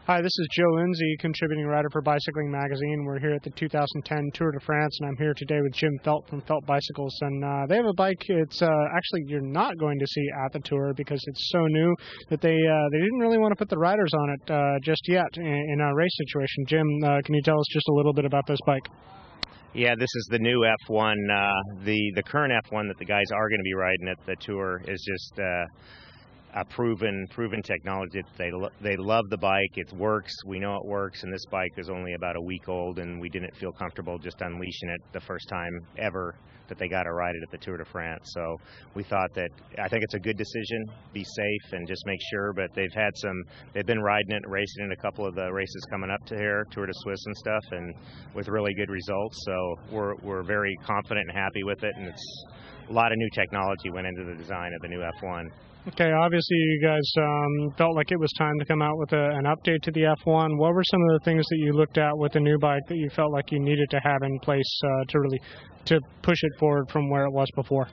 Hi, this is Joe Lindsay, contributing writer for Bicycling magazine. We're here at the 2010 Tour de France, and I'm here today with Jim Felt from Felt Bicycles. And they have a bike. It's actually you're not going to see at the Tour because it's so new that they didn't really want to put the riders on it just yet in a race situation. Jim, can you tell us just a little bit about this bike? Yeah, this is the new F1. The current F1 that the guys are going to be riding at the Tour is just a proven technology. They love the bike. It works. We know it works, and this bike is only about a week old, and we didn't feel comfortable just unleashing it the first time ever that they got to ride it at the Tour de France. So we thought that I think it's a good decision. Be safe and just make sure. But they've been riding it, racing in a couple of the races coming up to here, Tour de Suisse and stuff, and with really good results. So we're very confident and happy with it, and it's a lot of new technology went into the design of the new F1. Okay, obviously you guys felt like it was time to come out with an update to the F1. What were some of the things that you looked at with the new bike that you felt like you needed to have in place to push it forward from where it was before?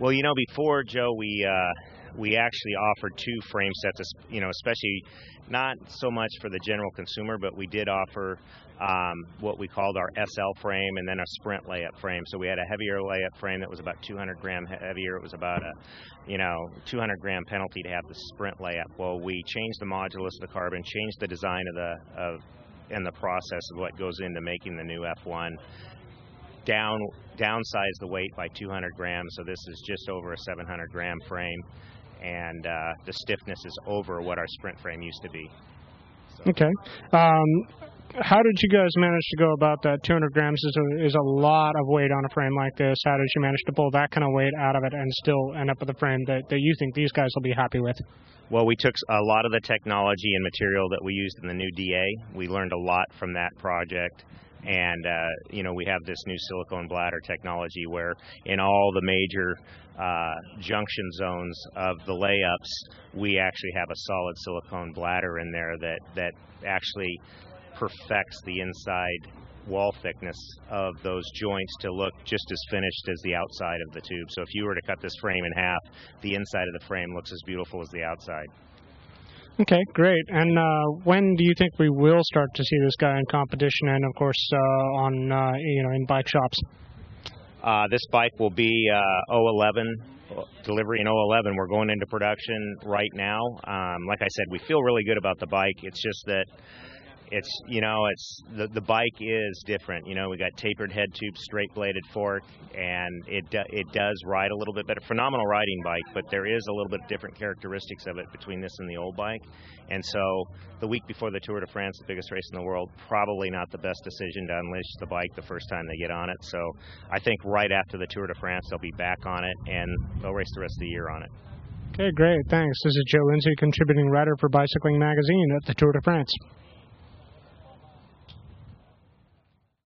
Well, before, Joe, we actually offered two frame sets, especially not so much for the general consumer, but we did offer what we called our SL frame and then a sprint layup frame. So we had a heavier layup frame that was about 200 gram heavier. It was about a 200 gram penalty to have the sprint layup. Well, we changed the modulus of the carbon, changed the design and the process of what goes into making the new F1. Downsize the weight by 200 grams, so this is just over a 700 gram frame, and the stiffness is over what our sprint frame used to be. So. Okay. How did you guys manage to go about that? 200 grams is a lot of weight on a frame like this. How did you manage to pull that kind of weight out of it and still end up with a frame that you think these guys will be happy with? Well, we took a lot of the technology and material that we used in the new DA. We learned a lot from that project. And, we have this new silicone bladder technology where in all the major junction zones of the layups, we actually have a solid silicone bladder in there that actually perfects the inside wall thickness of those joints to look just as finished as the outside of the tube. So if you were to cut this frame in half, the inside of the frame looks as beautiful as the outside. Okay, great. And when do you think we will start to see this guy in competition and, of course, in bike shops? This bike will be 011, delivery in 011. We're going into production right now. Like I said, we feel really good about the bike. It's just that the bike is different. We got tapered head tube, straight bladed fork, and it does ride a little bit better. Phenomenal riding bike, but there is a little bit different characteristics of it between this and the old bike. And so the week before the Tour de France, the biggest race in the world, probably not the best decision to unleash the bike the first time they get on it. So I think right after the Tour de France, they'll be back on it, and they'll race the rest of the year on it. Okay, great. Thanks. This is Joe Lindsay, contributing writer for Bicycling magazine at the Tour de France.